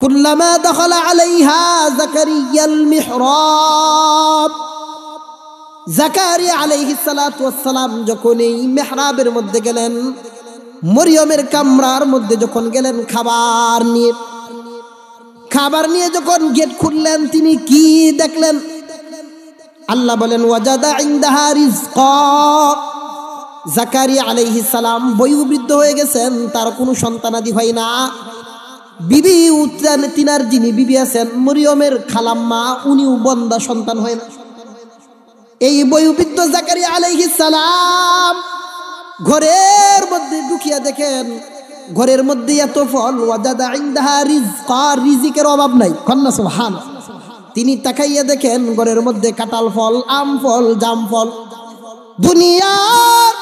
কুল্লামা দাখালা আলাইহা যাকারিয়াল মিহরাব, যাকারিয়া আলাইহিস সালাতু ওয়াস সালাম যখন এই মিহরাবের মধ্যে গেলেন, মরিয়মের কামরার মধ্যে যখন গেলেন খাবার নিয়ে যখন গেট খুললেন, তিনি কি দেখলেন? আল্লাহ বলেন ওয়াজাদা ইনদাহা রিজকা। যাকারিয়া আলাইহিস সালাম বয়োবৃদ্ধ হয়ে গেছেন, তার কোনো সন্তানাদি হয় না। বিবি তিনার যিনি বিবি আছেন মরিয়মের খালাম্মা, উনিও বন্দা, সন্তান হয় না। এই বয়োবৃদ্ধ যাকারিয়া আলাইহিস সালাম ঘরের মধ্যে ঢুকিয়া দেখেন ঘরের মধ্যে এত ফল, ওয়াজাদা ইনদাহা রিজকা, রিজিকের অভাব নাই। কন্যা সুবহানাল্লাহ। তিনি তাকাইয়া দেখেন ঘরের মধ্যে কাঁঠাল ফল, আম ফল, জাম ফল, দুনিয়ার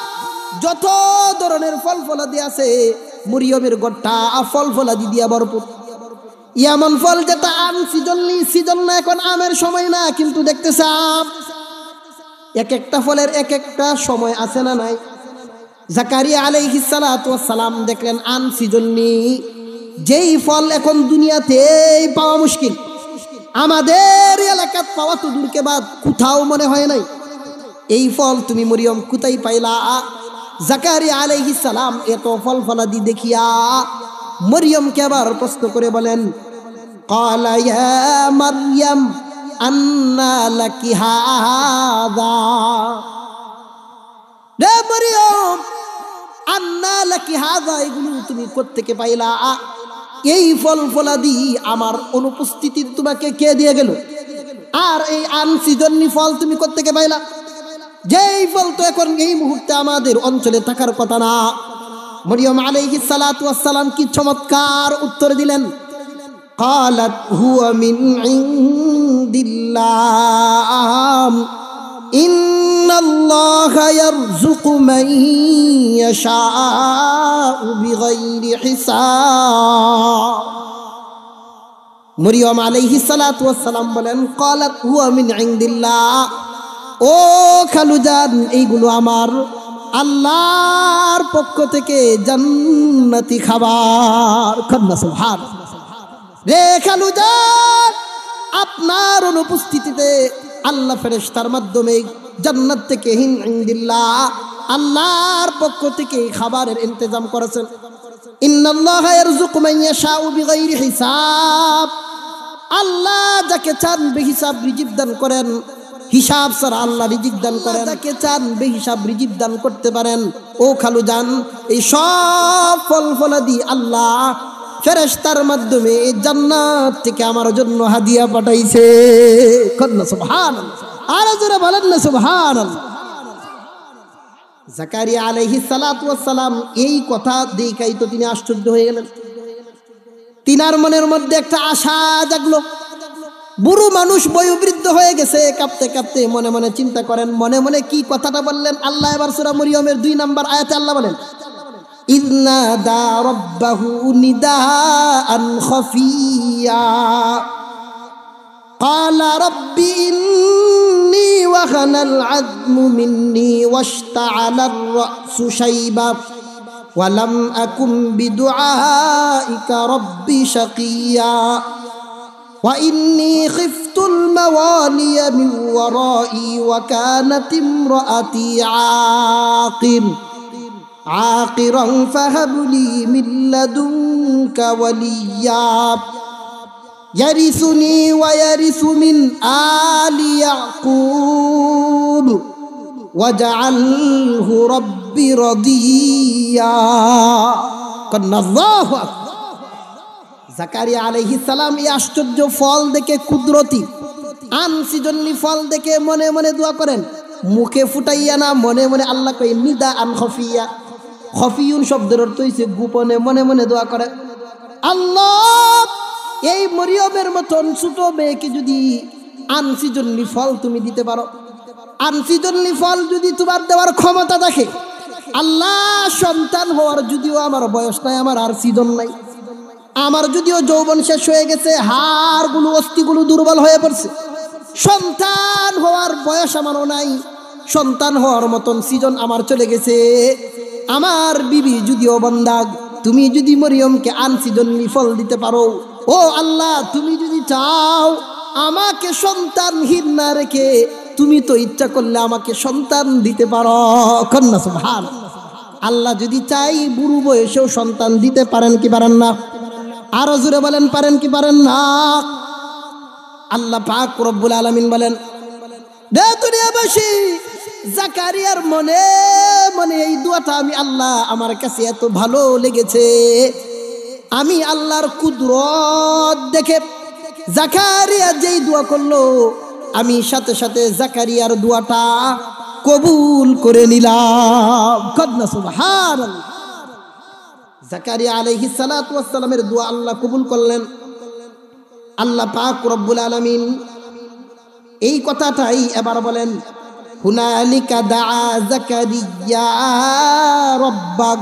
যত ধরনের ফল ফলাদি আছে মরিয়মের গোটা ফল ফলাদি দিয়া ভরপুর। এমন ফল যেটা আম সিজন না, এখন আমের সময় না, কিন্তু দেখতেছে আম। এক একটা ফলের এক একটা সময় আছে না নাই? যাকারিয়া আলাইহিস সালাতু ওয়াস সালাম দেখলেন আনসিজনলি, যেই ফল এখন দুনিয়াতে পাওয়া মুশকিল, আমাদের এলাকাত পাওয়া তো দূরকে বাদ, কোথাও মনে হয় নাই। এই ফল তুমি মরিয়ম কোথায় পাইলা? যাকারিয়া আলাইহিস সালাম এত ফল ফলাদি দেখিয়া মরিয়মকে আবার প্রশ্ন করে বলেন, ক্বালা ইয়া মারইয়াম আন্না লাকি হাযা। রে মরিয়ম, আন্না লাকি হাযা, এগুলো তুমি কোত্থেকে পাইলা? এই ফল ফলাদি আমার অনুপস্থিতির তোমাকে কে দিয়ে গেল? আর এই আনসিজনলি ফল তুমি কোত্থেকে পাইলা? যেই ফল তো এখন এই মুহূর্তে আমাদের অঞ্চলে থাকার কথা না। মরিয়ম আলাইহিস সালাতু ওয়াস সালাম কি চমৎকার উত্তর দিলেন। ক্বালাত হুয়া মিন ইনদিল্লাহ ইন্নাল্লাহা ইয়ারযুকু মান ইয়াশাউ বিগাইরি হিসাব। মরিয়ম আলাইহিস সালাতু ওয়াস সালাম বলেন, ক্বালাত হুয়া মিন ইনদিল্লাহ, ও খালুজান, এইগুলো আমার আল্লাহর পক্ষ থেকে জান্নাতি খাবার। কন্যা সুবহানাল্লাহ। রে খালুজান, আপনার অনুপস্থিতিতে আল্লাহ ফেরেশতার মাধ্যমে জান্নাত থেকে ইনদিল্লাহ, আল্লাহর পক্ষ থেকে খাবারের ইন্তজাম করেছেন। ইন্নাল্লাহা ইয়ারযুকু মান ইয়াশাউ বিগাইরি হিসাব, আল্লাহ যাকে চান বেহিসাব রিজিক দান করেন। হিসাব ছাড়া আল্লাহ রিজিক দান করেন, যাকে চান বেহিসাব রিজিক দান করতে পারেন। ও খালুজান, এই সব ফল ফলাদি আল্লাহ ফেরেশতার মাধ্যমে জান্নাত থেকে আমার জন্য হাদিয়া পাঠাইছে। কন্যা সুবহানাল্লাহ। আর জোরে বলেন না সুবহানাল্লাহ। যাকারিয়া আলাইহিস সালাতু ওয়াস সালাম এই কথা দেখাই তো তিনি আশ্চর্য হয়ে গেলেন। তিনার মনের মধ্যে একটা আশা জাগলো। বুড়ো মানুষ, বয়োবৃদ্ধ হয়ে গেছে, কাঁপতে কাঁপতে মনে মনে চিন্তা করেন, মনে মনে কি কথাটা বললেন। আল্লাহ এবার সূরা মরিয়মের 2 নম্বর আয়াতে আল্লাহ বলেন, ইযনাদা রাব্বাহু নিদাআন খাফিয়া ক্বালা রাব্বি ইন্নী ওয়াহানাল আযমু মিন্নী ওয়াশতাআলার রা'সু শাইবা ওয়া লাম আকুম বিদুআইকা রাব্বি শাকিয়া وإني خفت الموالي من ورائي وكانت امرأتي عاقرا فهب لي من لدنك وليا يرثني ويرث من آل يعقوب واجعله ربي رضيا قلنا الله أكبر। যাকারিয়া আলাইহিস সালাম এই আশ্চর্য ফল দেখে, কুদরতি আনসিজনলি ফল দেখে মনে মনে দোয়া করেন, মুখে ফুটাইয়া না, মনে মনে আল্লাহ কই নিদা আন খফিয়া। খফিয়ুন শব্দের অর্থ হইছে গোপনে, মনে মনে দোয়া করে, আল্লাহ এই মরিয়মের মতন ছোট মেয়েকে যদি আনসিজনলি ফল তুমি দিতে পারো, আনসিজনলি ফল যদি তোমার দেওয়ার ক্ষমতা থাকে, আল্লাহ সন্তান হওয়ার যদিও আমার বয়স নাই, আমার আর সিজন নাই, আমার যদিও যৌবন শেষ হয়ে গেছে, হাড়গুলো অস্থিগুলো দুর্বল হয়ে পড়ছে, সন্তান হওয়ার বয়স আমারও নাই, সন্তান হওয়ার মতন সিজন আমার চলে গেছে, আমার বিবি যদিও বান্দা, তুমি যদি মরিয়মকে আনসিজনলি ফল দিতে পারো, ও আল্লাহ, তুমি যদি চাও আমাকে সন্তানহীন না রেখে তুমি তো ইচ্ছা করলে আমাকে সন্তান দিতে পারো। কন্যা সুবহান। আল্লাহ যদি চাই বুড়ো বয়সেও সন্তান দিতে পারেন কি পারেন না? আরো জোরে বলেন, পারেন কি পারেন না? আল্লাহ পাক রব্বুল আলামিন বলেন, রে দুনিয়াবাসী, জাকারিয়ার মনে মনে এই দোয়াটা আমি আল্লাহ আমার কাছে এত ভালো লেগেছে, আমি আল্লাহর কুদরত দেখে জাকারিয়া যেই দোয়া করলো আমি সাথে সাথে জাকারিয়ার দোয়াটা কবুল করে নিলাম। কন্যা সুবহানাল্লাহ। জাকারিয়া আলাইহিস সালাতু ওয়াস সালামের দোয়া আল্লাহ কবুল করলেন। আল্লাহ পাক রব্বুল আলামিন এই কথাটাই এবার বলেন, হুনালিকা দাআ জাকারিয়া রাব্বাক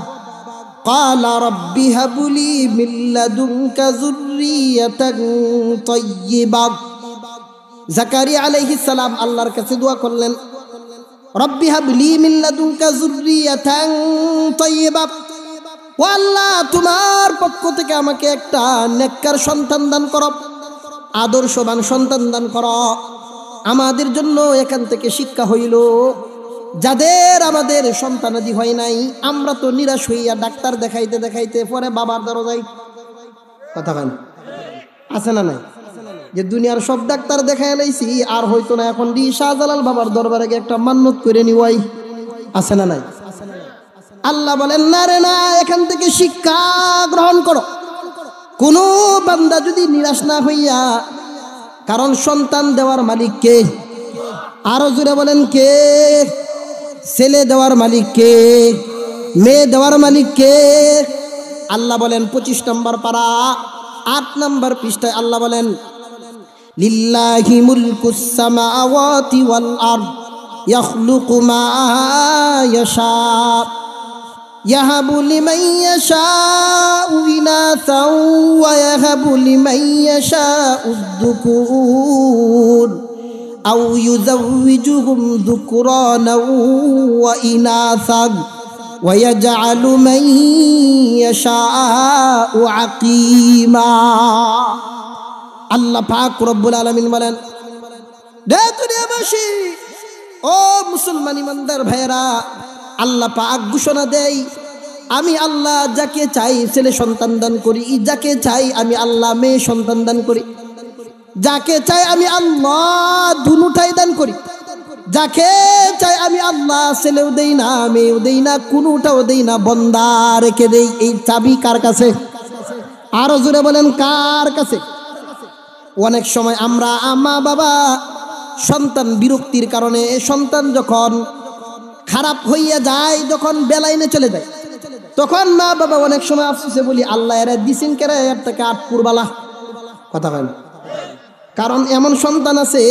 ক্বালা রাব্বি হাবলি মিন লাদুনকা যুররিয়াতান তাইয়্যিবা। জাকারিয়া আলাইহিস সালাম আল্লাহর কাছে দোয়া করলেন, রব্বি হাবলি মিন লাদুনকা যুররিয়াতান তাইয়্যিবা, ও আল্লাহ তোমার পক্ষ থেকে আমাকে একটা নেককার সন্তান দান করো, আদর্শবান সন্তান দান করো। আমাদের জন্য এখান থেকে শিক্ষা হইল, যাদের আমাদের সন্তানাদি হয় নাই, আমরা তো নিরাশ হইয়া ডাক্তার দেখাইতে দেখাইতে পরে বাবার দরজায় কথা বলেন আছে না নাই, যে দুনিয়ার সব ডাক্তার দেখাই লাইছি আর হইতো না, এখন দি শাহজালাল বাবার দরবারে গিয়ে একটা মান্নত করে নিওয়াই, আছে না নাই? আল্লাহ বলেন, না রে না, এখান থেকে শিক্ষা গ্রহণ করো। কোন বান্দা যদি নিরাশ না হইয়া, কারণ সন্তান দেওয়ার মালিক কে? আরো জোরে বলেন, কে? ছেলে দেওয়ার মালিক কে? মেয়ে দেওয়ার মালিক কে? আল্লাহ বলেন 25 নম্বর পারা 8 নম্বর পৃষ্ঠায় আল্লাহ বলেন, লিল্লাহি মুলকুস সামাওয়াতি ওয়াল আরদ ইয়াখলুকু মা ইয়াশা ইয়াহাবু লিমান ইয়াশাউ ইনাসাও ওয়া ইয়াহাবু লিমান ইয়াশাউ যুকুর আও ইউযাওয়িজুহুম যুকরানা ওয়া ইনাসা ওয়া ইয়াজআলু মান ইয়াশাউ আকীমা। আল্লাহ পাক রব্বুল আলামিন বলেন, রে দুনিয়াবাসী, ও মুসলমান ইমানদার ভাইরা, আল্লাহ পাক ঘোষণা দেয়, আমি আল্লাহ যাকে চাই ছেলে সন্তান দান করি, যাকে চাই আমি আল্লাহ মেয়ে সন্তান দান করি, যাকে চাই আমি আল্লাহ দুনুটাই দান করি, যাকে চাই আমি আল্লাহ ছেলেও দেই না মেয়েও দেই না কোনোটাও দেই না, বন্দা রেখে দেই। এই চাবি কার কাছে? আরো জোরে বলেন, কার কাছে? অনেক সময় আমরা মা বাবা সন্তান বিরক্তির কারণে সন্তান যখন খারাপ হইয়া যায়, যখন বেলাইনে চলে যায়, তখন মা বাবা অনেক সময় আফসোসে বলি, আল্লাহ এরা দিছেন কেরা এর থেকে আটপুরবালা কথা বলেন। কারণ এমন সন্তান আছে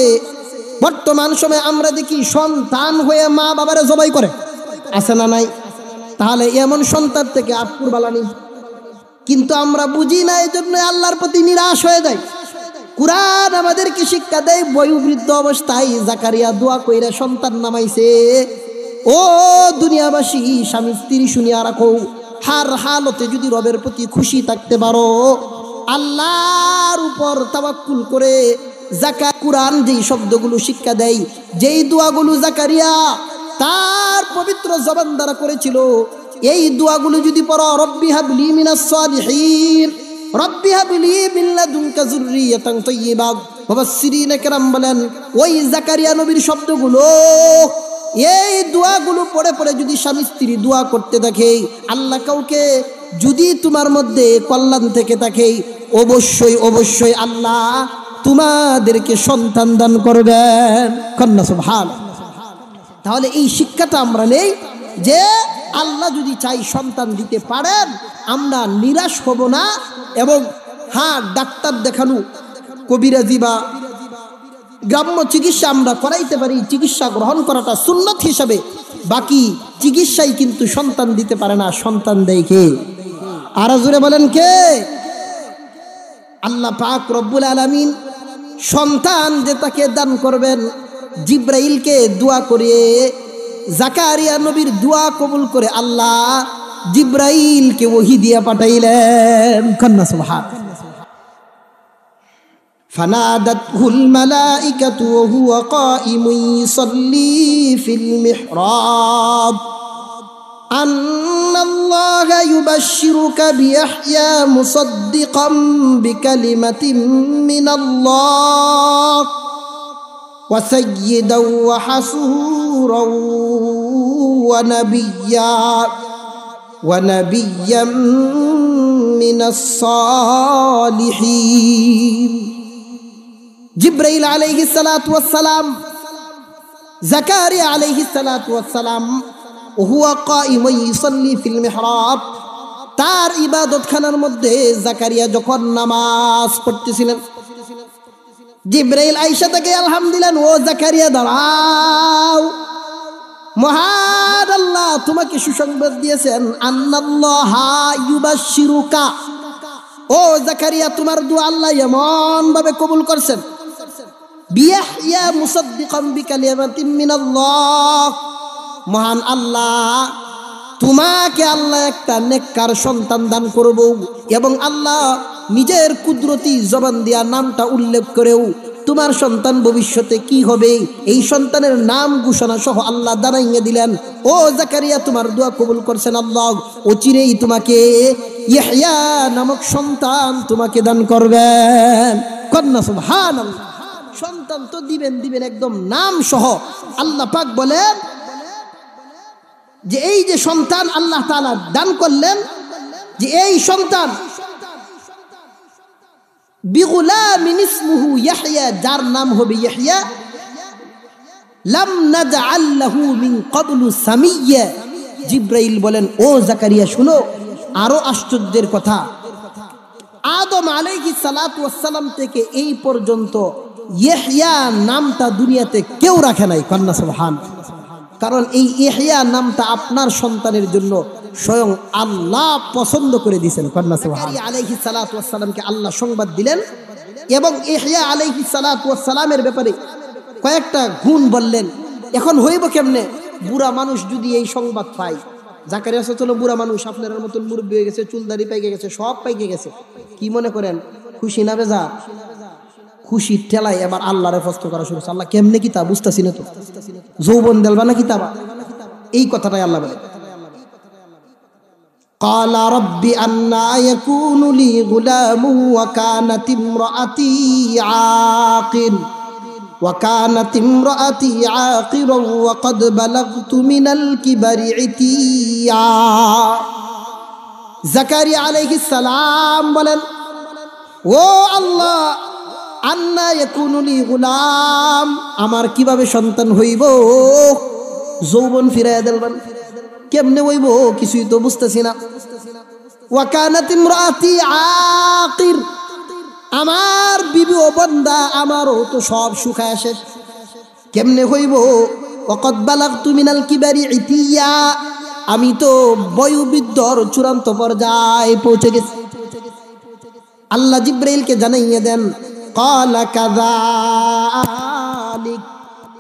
বর্তমান সময়ে আমরা দেখি সন্তান হয়ে মা বাবারে জবাই করে, আছে না নাই? তাহলে এমন সন্তান থেকে আটপুরবালা নেই, কিন্তু আমরা বুঝি না, এই জন্য আল্লাহর প্রতি নিরাশ হয়ে যায়। কুরআন আমাদেরকে শিক্ষা দেয়, বয়োবৃদ্ধ অবস্থায় জাকারিয়া দোয়া কইরা সন্তান নামাইছে। ও দুনিয়াবাসী, স্বামী স্ত্রী শুনিয়া রাখো, হার হালতে যদি রবের প্রতি খুশি থাকতে পারো, আল্লাহর উপর তাওয়াক্কুল করে কুরআন যেই শব্দগুলো শিক্ষা দেয়, যেই দোয়াগুলো জাকারিয়া তার পবিত্র জবান দ্বারা করেছিল, এই দোয়াগুলো যদি পড়ো, রব্বি হাবলি মিনাস সালিহিন, রব্বি হাবলি মিন লাদুনকা যুররিয়াতান তাইয়্যিবা, মুফাসসিরিন কেরাম বলেন, ওই জাকারিয়া নবীর শব্দগুলো, এই দোয়াগুলো পড়ে পড়ে যদি স্বামী স্ত্রী দোয়া করতে থাকে, আল্লাহ কাউকে যদি তোমার মধ্যে কল্যাণ থেকে থাকে, অবশ্যই অবশ্যই আল্লাহ তোমাদেরকে সন্তান দান করবেন। কন্যা সুবহানাল্লাহ। তাহলে এই শিক্ষাটা আমরা নেই যে আল্লাহ যদি চাই সন্তান দিতে পারেন, আমরা নিরাশ হব না। এবং হ্যাঁ, ডাক্তার দেখানো, কবিরাজি বা গ্রাম্য চিকিৎসা আমরা করাইতে পারি, চিকিৎসা গ্রহণ করাটা সুন্নত হিসাবে, বাকি চিকিৎসাই কিন্তু সন্তান দিতে পারে না। সন্তান দেয় কে? আরো জোরে বলেন, কে? আল্লাহ পাক রব্বুল আলামিন সন্তান যে তাকে দান করবেন, জিব্রাইলকে দোয়া করে জাকারিয়া নবীর দোয়া কবুল করে আল্লাহ জিব্রাইলকে ওহী দিয়া পাঠাইলেন। কন্যা সুবহানাল্লাহ। فنادته الملائكة وهو قائم يصلي في المحراب أن الله يبشرك بيحيى مصدقا بكلمة من الله وسيدا وحصورا ونبيا من الصالحين জিবরাইল আলাইহিস সালাতু ওয়াস সালাম জাকারিয়া আলাইহিস সালাতু ওয়াস সালাম হুয়া কাইমুন ইউসাল্লি ফিল মিহরাব, তার ইবাদতখানার মধ্যে জাকারিয়া যখন নামাজ পড়তেছিলেন, জিবরাইল আয়েশা তাকে আলহাম দিলেন, ও জাকারিয়া দাঁড়াও, মহান আল্লাহ তোমাকে সুসংবাদ দিয়েছেন, আন্নাল্লাহা ইউবাশশিরুকা, ও জাকারিয়া তোমার দোয়া আল্লাহ এমন ভাবে কবুল করছেন, বিয়াহইয়া মুসাদ্দিকাম বিকালিমাতিন মিনাল্লাহ, মহান আল্লাহ তোমাকে আল্লাহ একটা নেককার সন্তান দান করব, এবং আল্লাহ নিজের কুদরতি জবান দিয়া নামটা উল্লেখ করেও তোমার সন্তান ভবিষ্যতে কি হবে এই সন্তানের নাম ঘোষণা সহ আল্লাহ জানাইয়ে দিলেন, ও জাকারিয়া তোমার দোয়া কবুল করছেন আল্লাহ, অচিরেই তোমাকে ইয়াহইয়া নামক সন্তান তোমাকে দান করবেন। কন্যা সুবহানাল্লাহ, সন্তান তো দিবেন একদম নাম সহ। আল্লাহ পাক বলেন যে এই যে সন্তান আল্লাহ তাআলা দান করলেন, যে এই সন্তান বিগুলামিন ইসমুহু ইয়াহইয়া, যার নাম হবে ইয়াহইয়া, লাম নাজআল লাহু মিন ক্বাবলু সামিয়্যা। জিবরাইল বলেন, ও জাকারিয়া শুনো আরো আশ্চর্যের কথা, আদম আলাইহিস সালাতু ওয়াস সালাম থেকে এই পর্যন্ত ইয়াহইয়া নামটা দুনিয়াতে কেউ রাখে নাই। কন্যা সুবহানাল্লাহ, কারণ এই ইয়াহইয়া নামটা আপনার সন্তানের জন্য স্বয়ং আল্লাহ পছন্দ করে দিয়েছেন। কন্যা সুবহানাল্লাহ, আলাইহিস সালাতু ওয়াস সালামকে আল্লাহ সংবাদ দিলেন এবং ইয়াহইয়া আলাইহিস সালাতু ওয়াস সালামের ব্যাপারে কয়েকটা গুণ বললেন। এখন হইব কেমনে, বুড়া মানুষ যদি এই সংবাদ পায়, জাকারিয়া চলো বুড়া মানুষ, আপনার মতন মুরব্বী হয়ে গেছে, চুলদাড়ি পাইকে গেছে, সব পাইকে গেছে, কি মনে করেন খুশি না বেজা? খুশির ঠেলায় এবার আল্লাহরে ফস্ত করা শুরু। আল্লাহ কেমনে কি তা বুঝতেছি না তো, যৌবন দেলবা না কিতাবা, এই কথাটাই আল্লাহ বলে। قال رب أنى يكون لي غلام وكانت امرأتي عاقرا وقد بلغت من الكبر عتيا। জাকারিয়া আলাইহিস সালাম বলেন, ও আল্লাহ, আন্না ইয়াকুনু লি গুলাম, আমার কিভাবে সন্তান হইব? যৌবন ফিরাইয়া দেলবেন, কেমনে হইব কিছুই তো বুঝতেছি না। ওয়া কানাত ইমরাতি আকির, আমার বিবি ও বন্দা, আমারও তো সব শুকায় শেষ, কেমনে হইব? ওয়াকাদ বালাগতু মিনাল কিবারি ইতিয়া, আমি তো বয়োবৃদ্ধর চূড়ান্ত পর্যায়ে পৌঁছে গেছি। আল্লাহ জিবরাইলকে জানাইয়ে দেন, قال كذلك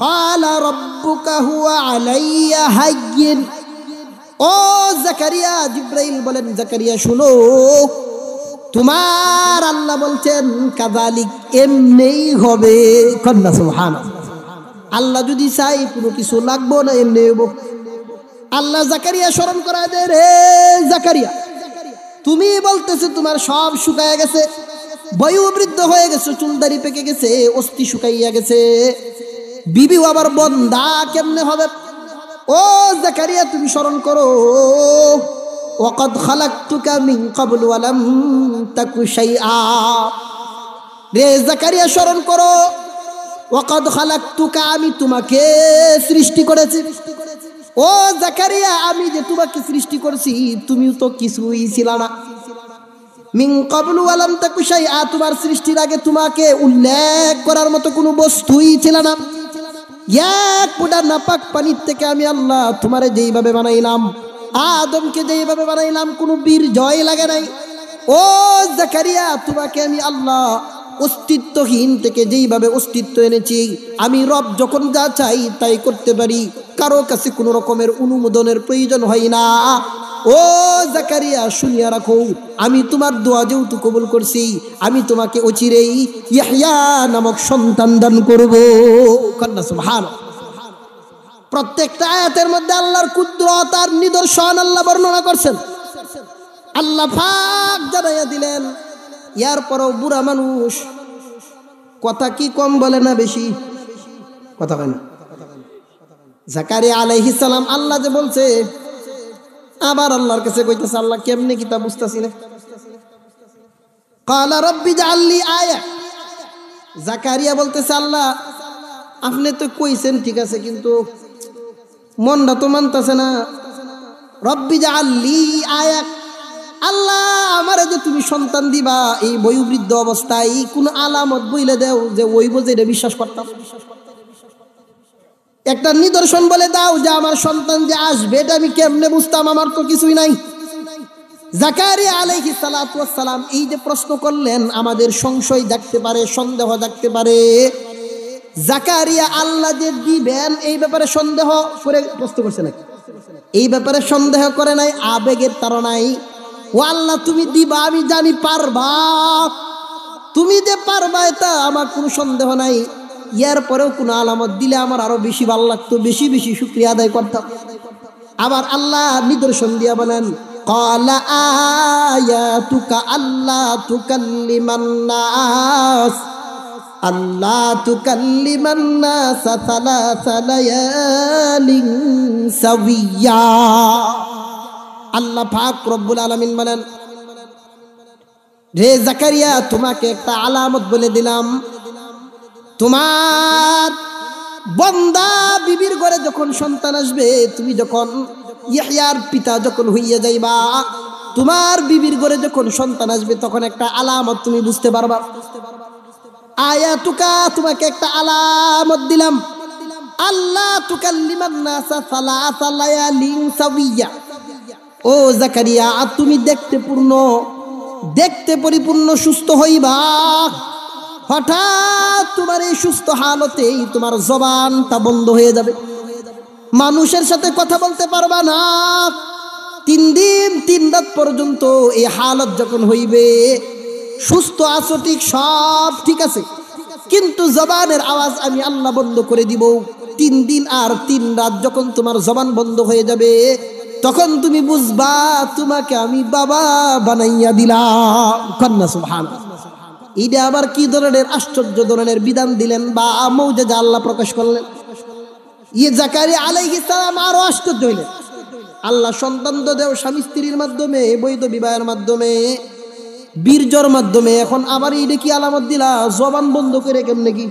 قال ربك هو علي هين। ও জাকারিয়া, জিবরাইল বলেন, জাকারিয়া শুনো, তোমার আল্লাহ বলছেন কাযালিক, এমনিই হবে। কন্যা সুবহানাল্লাহ, আল্লাহ যদি চাই কোনো কিছু লাগবো না, এমনি হইব। আল্লাহ জাকারিয়া স্মরণ করায় দেয়, রে জাকারিয়া, তুমি বলতেছো তোমার সব শুকায় গেছে, বয়োবৃদ্ধ হয়ে গেছে, চুলদাড়ি পেকে গেছে, অস্থি শুকাইয়া গেছে, বিবিও আবার বন্দা, কেমনে হবে? ও জাকারিয়া তুমি স্মরণ করো, ওয়াকাদ খালাকতুকা মিন ক্বাবলু ওয়া লাম তাকু শাইআ। রে জাকারিয়া স্মরণ করো, ওয়াকাদ খালাকতুকা, আমি তোমাকে সৃষ্টি করেছি। ও জাকারিয়া, আমি যে তোমাকে সৃষ্টি করেছি তুমিও তো কিছুই ছিল না। মিন ক্বাবলু ওয়া লাম তাকু শাইআ, তোমার সৃষ্টির আগে তোমাকে উল্লেখ করার মতো কোনো বস্তুই ছিল না। এক ফোঁটা নাপাক পানির থেকে আমি আল্লাহ তোমারে যেইভাবে বানাইলাম, আদমকে যেইভাবে বানাইলাম, কোনো বীর্যই লাগে নাই। ও জাকারিয়া, তোমাকে আমি আল্লাহ অস্তিত্বহীন থেকে যেইভাবে অস্তিত্ব এনেছি, আমি রব যখন যা চাই তাই করতে পারি, কারো কাছে কোনো রকমের অনুমোদনের প্রয়োজন হয় না। ও জাকারিয়া শুনিয়া রাখো, আমি তোমার দোয়া যেহেতু কবুল করছি, আমি তোমাকে অচিরেই ইয়াহইয়া নামক সন্তান দান করব। কন্যা সুবহানাল্লাহ। প্রত্যেকটা আয়াতের মধ্যে আল্লাহর কুদরত আর নিদর্শন আল্লাহ বর্ণনা করছেন। আল্লাহ পাক জানাইয়া দিলেন। এরপরও বুড়া মানুষ কথা কি কম বলে না বেশি? কথা কয় না। জাকারিয়া আলাইহিস সালাম আল্লাহ যে বলছে, আবার আল্লাহর কাছে কইতেছে, আল্লাহ কেমনে কিতা বুঝতাছি না। ক্বালা রাব্বি জাআললি আয়া। জাকারিয়া বলতেছে, আল্লাহ আপনি তো কইছেন ঠিক আছে, কিন্তু মনটা তো মানতাছে না। রব্বি জাআললি আয়া, আল্লাহ আমারে যে তুমি সন্তান দিবা এই বয়োবৃদ্ধ অবস্থায় কোন আলামত বইলে দাও যে ওই বোঝে এটা বিশ্বাস করতাম। একটা নিদর্শন বলে দাও যে আমার সন্তান যে আসবে এটা আমি কেমনে বুঝতাম, আমার তো কিছুই নাই। জাকারিয়া আলাইহিস সালাতু ওয়াস সালাম এই যে প্রশ্ন করলেন, আমাদের সংশয় জাগতে পারে, সন্দেহ জাগতে পারে। জাকারিয়া আল্লাহ যে দিবেন এই ব্যাপারে সন্দেহ করে প্রশ্ন করছে নাকি? এই ব্যাপারে সন্দেহ করে নাই, আবেগের তাড়নায়। ও আল্লাহ তুমি দিবা, আমি জানি পারবা, তুমি যে পারবা এটা আমার কোনো সন্দেহ নাই। এরপরেও কোনো আলামত দিলে আমার আরো বেশি ভালো লাগতো, বেশি বেশি শুকরিয়া আদায় করতাম। আবার আল্লাহ নিদর্শন দিয়া বলেন, ক্বালা আয়াতুকা আল্লা তুকাল্লিমান নাস সালাসা লায়ালিন সাবিয়্যা। আল্লাহ পাক রব্বুল আলামিন বলেন, রে জাকারিয়া তোমাকে একটা আলামত বলে দিলাম। তোমার বান্দা বিবির ঘরে যখন সন্তান আসবে, তুমি যখন ইয়াহইয়ার পিতা যখন হইয়া যাইবা, তোমার বিবির ঘরে যখন সন্তান আসবে তখন একটা আলামত তুমি বুঝতে পারবা। আয়াতুকা তোমাকে একটা আলামত দিলাম, আল্লাহ তুকাল্লিমান নাসা সালাসা লায়ালিন সাবিয়্যা। ও জাকারিয়া তুমি দেখতে পরিপূর্ণ সুস্থ হইবা। হঠাৎ তোমার এই সুস্থ হালতেই তোমার জবানটা বন্ধ হয়ে যাবে, মানুষের সাথে কথা বলতে পারবা না। 3 দিন 3 রাত পর্যন্ত এই হালত যখন হইবে, সুস্থ আছো ঠিক, সব ঠিক আছে, কিন্তু জবানের আওয়াজ আমি আল্লাহ বন্ধ করে দিব। 3 দিন আর 3 রাত যখন তোমার জবান বন্ধ হয়ে যাবে, তখন তুমি বুঝবা তোমাকে আমি বাবা বানাইয়া দিলাম। কন্যা সুবহানাল্লাহ। এইটা আবার কি ধরনের আশ্চর্য ধরনের বিধান দিলেন বা মুজিজা আল্লাহ প্রকাশ করলেন। জাকারিয়া আলাইহিস সালাম আরো আশ্চর্য হইলেন। আল্লাহ সন্তান তো দেও স্বামী স্ত্রীর মাধ্যমে, বৈধ বিবাহের মাধ্যমে, বীর্যর মাধ্যমে, এখন আবার এইটা কি আলামত দিলা জবান বন্ধ করে কেমনে কি?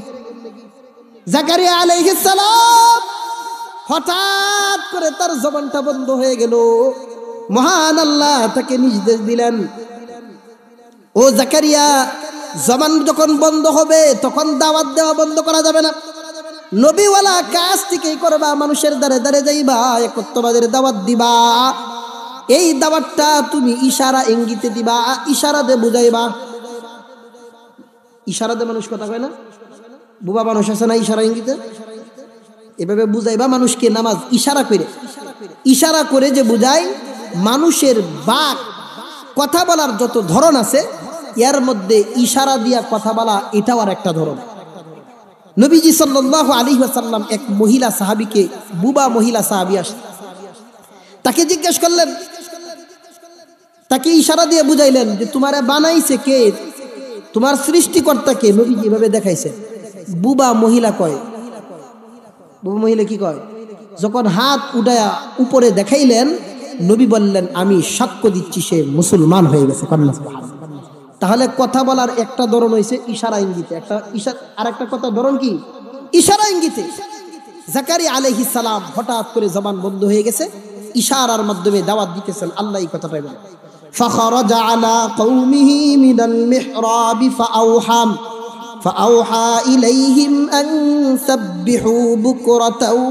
জাকারিয়া আলাইহিস সালাম হঠাৎ করে তার জবানটা বন্ধ হয়ে গেল। মহান আল্লাহ তাকে নির্দেশ দিলেন, ও জাকারিয়া জবান যখন বন্ধ হবে তখন দাওয়াত দেওয়া বন্ধ করা যাবে না। নবীওয়ালা কাজ ঠিকই করবা, মানুষের দ্বারে দ্বারে যাইবা, একত্ববাদের দাওয়াত দিবা। এই দাওয়াতটা তুমি ইশারা ইঙ্গিতে দিবা, ইশারা দিয়ে বুঝাইবা। ইশারা দিয়ে মানুষ কথা কয় না, বুবা মানুষ আছে না, ইশারা ইঙ্গিতে এভাবে বুঝাইবা মানুষকে। নামাজ ইশারা করে যে বুঝাই। মানুষের বাক কথা বলার যত ধরন আছে এর মধ্যে ইশারা দিয়া কথা বলা এটাও আর একটা ধরন। নবীজি সাল্লাল্লাহু আলাইহি ওয়াসাল্লাম এক মহিলা সাহাবীকে, বুবা মহিলা সাহাবী আসে, তাকে জিজ্ঞেস করলেন, তাকে ইশারা দিয়ে বুঝাইলেন যে তোমারে বানাইছে কে, তোমার সৃষ্টিকর্তা কে? নবীজি এভাবে দেখাইছে। বুবা মহিলা কয়, বুবা মহিলা কি কয়? যখন হাত উঠায়া উপরে দেখাইলেন, নবী বললেন আমি সাক্ষ্য দিচ্ছি সে মুসলমান হয়ে গেছে। তাহলে কথা বলার একটা ধরন হয়েছে ইশারা ইঙ্গিতে, আর একটা কথা ধরন কি? ইশারা ইঙ্গিতে। জাকারিয়া আলাইহিস সালাম হঠাৎ করে জবান বন্ধ হয়ে গেছে, ইশারার মাধ্যমে দাওয়াত দিতেছেন। আল্লাহ এই কথাটাই বলেন, ফাখারাজা আলা কওমিহি মিনাল মিহরাবি ফাআওহা ইলাইহিম আন সাব্বিহু বুকরাতাও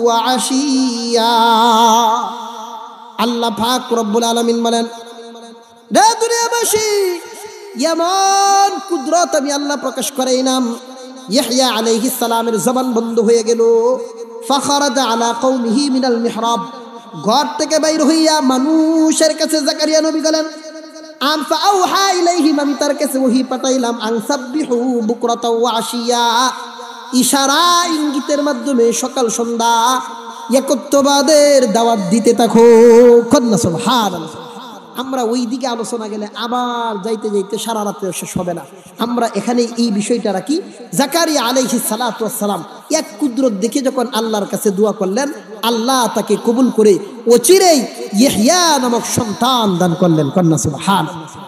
ওয়া আশিয়া। আল্লাহ পাক রব্বুল আলামিন বলেন, রে দুনিয়াবাসী, এমন কুদরত আমি আল্লাহ প্রকাশ করাইলাম। ইয়াহইয়া আলাইহিস সালামের জবান বন্ধ হয়ে গেল। ফাখারাজা আলা কওমিহি মিনাল মিহরাব, ঘর থেকে বাইর হইয়া মানুষের কাছে জাকারিয়া নবী গেলেন। ফাআউহা ইলাইহিম, আমি তার কাছে ওহী পাঠাইলাম, আন সাব্বিহু বুকরাতা ওয়া আশিয়া, ইশারা ইঙ্গিতের মাধ্যমে সকাল সন্ধ্যা একত্ববাদের দাওয়াত দিতে থাকো। কন্যা সুবহানাল্লাহ। আমরা ওই দিকে আলোচনা গেলে আবার যাইতে যাইতে সারা রাত্রে শেষ হবে না। আমরা এখানে এই বিষয়টা রাখি। জাকারিয়া আলাইহিস সালাতু ওয়াস সালাম এক কুদরত দেখে যখন আল্লাহর কাছে দোয়া করলেন, আল্লাহ তাকে কবুল করে অচিরেই ইহইয়া নামক সন্তান দান করলেন। কন্যা সুবহানাল্লাহ।